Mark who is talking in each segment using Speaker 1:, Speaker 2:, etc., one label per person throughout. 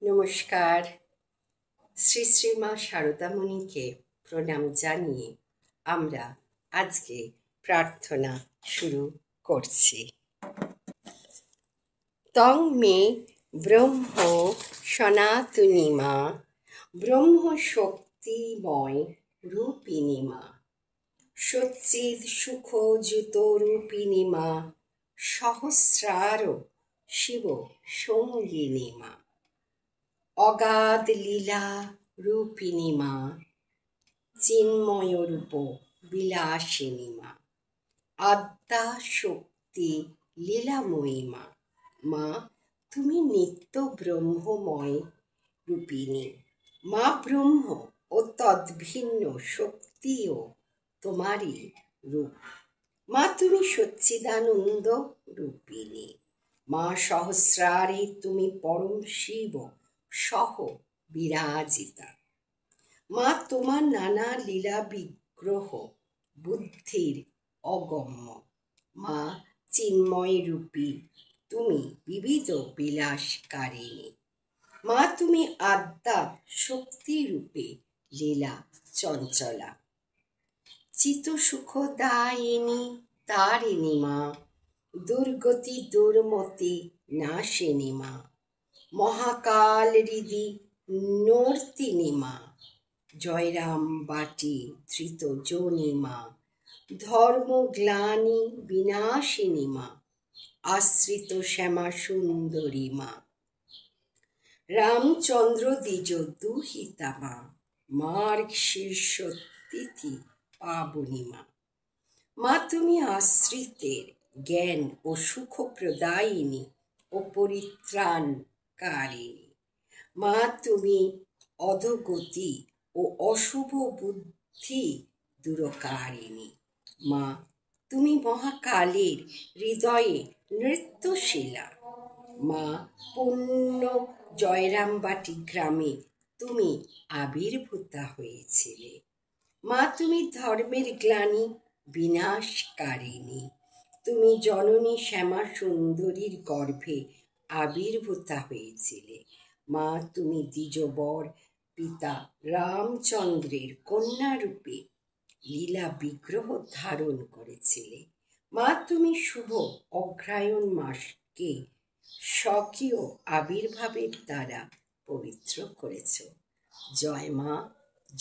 Speaker 1: নমস্কার। শ্রী শ্রী মা শারদামণিকে প্রণাম জানিয়ে আমরা আজকে প্রার্থনা শুরু করছি। তং মে ব্রহ্ম সনাতনী মা, ব্রহ্ম শক্তিময় রূপিণী মা, সচ্চিদ সুখ যুত রূপিণী মা, সহস্রার শিব সঙ্গিনী মা, অগাধ লীলা রূপিণী মা, চিন্ময় রূপ বিলাসিনী মা, আদ্যা শক্তি লীলাময়ী মা। মা তুমি নিত্য ব্রহ্মময় রূপিণী মা। ব্রহ্ম ও তদ্ভিন্ন শক্তিও তোমারই রূপ মা। তুমি সচ্চিদানন্দ রূপিণী মা। সহস্রারে তুমি পরম শিব সহ বিরাজিতা মা। তোমার নানা লীলা বিগ্রহ বুদ্ধির অগম্য মা। চিন্ময় রূপী তুমি বিবিধ বিলাসকারিণী মা। তুমি আদ্যা শক্তি রূপে লীলা চঞ্চলা, চিত সুখদায়িনী তারিণী মা। দুর্গতি দুর্মতি নাশিনী মা। মহাকাল হৃদি নর্তিনী মা। জয়রাম বাটি ধৃত জনী মা। ধর্ম গ্লানি বিনাশিনী মা। আশ্রিত শ্যামা সুন্দরী মা। রামচন্দ্র দ্বিজ দুহিতা মা। মার্গ শীর্ষ তিথি পাবনী মা। মা তুমি আশ্রিতের জ্ঞান ও সুখ প্রদায়িনী ও পরিত্রাণকারিণী মা। তুমি অধোগতি ও অশুভ বুদ্ধি দূরকারিণী মা। তুমি মহাকালের হৃদয়ে নৃত্যশীলা মা। পুণ্য জয়রামবাটি গ্রামে তুমি আবির্ভূতা হয়েছিলে মা। তুমি ধর্মের গ্লানি বিনাশকারিণী। তুমি জননী শ্যামা সুন্দরীর গর্ভে আবির্ভূতা হয়েছিলে মা। তুমি দ্বিজবর পিতা রামচন্দ্রের কন্যারূপে লীলা বিগ্রহ ধারণ করেছিলে মা। তুমি শুভ অগ্রহায়ণ মাসকে স্বকীয় আবির্ভাবের দ্বারা পবিত্র করেছ। জয় মা,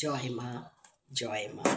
Speaker 1: জয় মা, জয় মা।